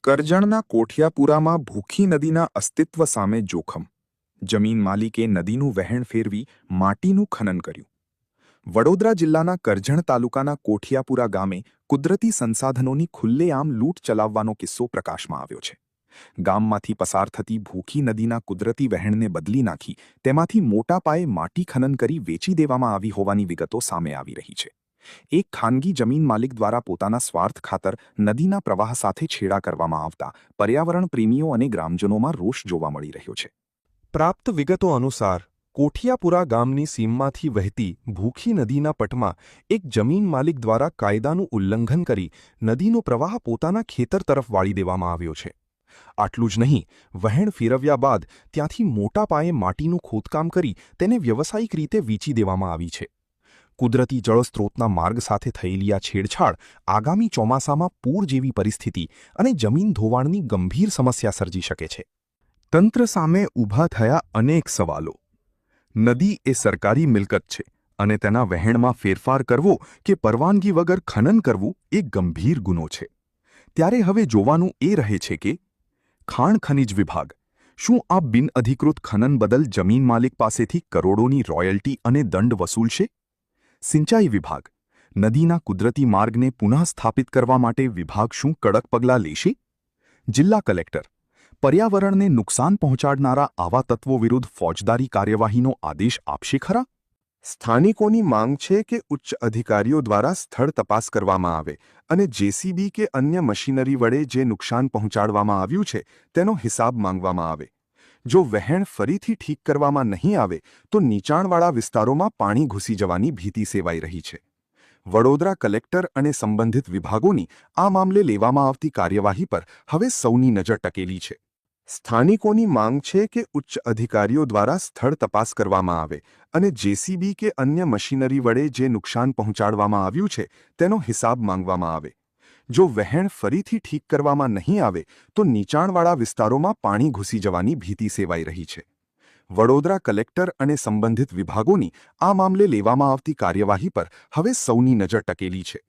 કરજણના કોઠિયાપુરામાં ભૂખી નદીના અસ્તિત્વ સામે જોખમ. જમીન માલિકે નદીનું વહેણ ફેરવી માટીનું ખનન કર્યું. વડોદરા જિલ્લાના કરજણ તાલુકાના કોઠિયાપુરા ગામે કુદરતી સંસાધનોની ખુલ્લેઆમ લૂંટ ચલાવવાનો કિસ્સો પ્રકાશમાં આવ્યો છે. ગામમાંથી પસાર થતી ભૂખી નદીના કુદરતી વહેણને બદલી નાખી તેમાંથી મોટા પાયે માટી ખનન કરી વેચી દેવામાં આવી હોવાની વિગતો સામે આવી રહી છે. એક ખાનગી જમીન માલિક દ્વારા પોતાના સ્વાર્થ ખાતર નદીના પ્રવાહ સાથે છેડા કરવામાં આવતા પર્યાવરણ પ્રેમીઓ અને ગ્રામજનોમાં રોષ જોવા મળી રહ્યો છે. પ્રાપ્ત વિગતો અનુસાર કોઠિયાપુરા ગામની સીમમાંથી વહેતી ભૂખી નદીના પટમાં એક જમીન માલિક દ્વારા કાયદાનું ઉલ્લંઘન કરી નદીનો પ્રવાહ પોતાના ખેતર તરફ વાળી દેવામાં આવ્યો છે. આટલું જ નહીં, વહેણ ફેરવ્યા બાદ ત્યાંથી મોટા પાયે માટીનું ખોદકામ કરી તેને વ્યવસાયિક રીતે વેચી દેવામાં આવી છે. કુદરતી જળસ્ત્રોતના માર્ગ સાથે થયેલી આ છેડછાડ આગામી ચોમાસામાં પૂર જેવી પરિસ્થિતિ અને જમીન ધોવાણની ગંભીર સમસ્યા સર્જી શકે છે. તંત્ર સામે ઊભા થયા અનેક સવાલો. નદી એ સરકારી મિલકત છે અને તેના વહેણમાં ફેરફાર કરવો કે પરવાનગી વગર ખનન કરવું એ ગંભીર ગુનો છે. ત્યારે હવે જોવાનું એ રહે છે કે ખાણ ખનિજ વિભાગ શું આ બિનઅધિકૃત ખનન બદલ જમીન માલિક પાસેથી કરોડોની રોયલ્ટી અને દંડ વસૂલશે? સિંચાઈ વિભાગ નદીના કુદરતી માર્ગને પુનઃસ્થાપિત કરવા માટે વિભાગ શું કડક પગલાં લેશે? જિલ્લા કલેક્ટર પર્યાવરણને નુકસાન પહોંચાડનારા આવા તત્વો વિરુદ્ધ ફોજદારી કાર્યવાહીનો આદેશ આપશે ખરા? સ્થાનિકોની માંગ છે કે ઉચ્ચ અધિકારીઓ દ્વારા સ્થળ તપાસ કરવામાં આવે અને જેસીબી કે અન્ય મશીનરી વડે જે નુકસાન પહોંચાડવામાં આવ્યું છે તેનો હિસાબ માંગવામાં આવે. જો વહેણ ફરીથી ઠીક કરવામાં નહીં આવે તો નીચાણવાળા વિસ્તારોમાં પાણી ઘૂસી જવાની ભીતિ સેવાઈ રહી છે. વડોદરા કલેક્ટર અને સંબંધિત વિભાગોની આ મામલે લેવામાં આવતી કાર્યવાહી પર હવે સૌની નજર ટકેલી છે. સ્થાનિકોની માંગ છે કે ઉચ્ચ અધિકારીઓ દ્વારા સ્થળ તપાસ કરવામાં આવે અને જેસીબી કે અન્ય મશીનરી વડે જે નુકસાન પહોંચાડવામાં આવ્યું છે તેનો હિસાબ માંગવામાં આવે. જો વહેણ ફરીથી ઠીક કરવામાં નહીં આવે તો નીચાણવાળા વિસ્તારોમાં પાણી ઘૂસી જવાની ભીતિ સેવાઈ રહી છે. વડોદરા કલેક્ટર અને સંબંધિત વિભાગોની આ મામલે લેવામાં આવતી કાર્યવાહી પર હવે સૌની નજર ટકેલી છે.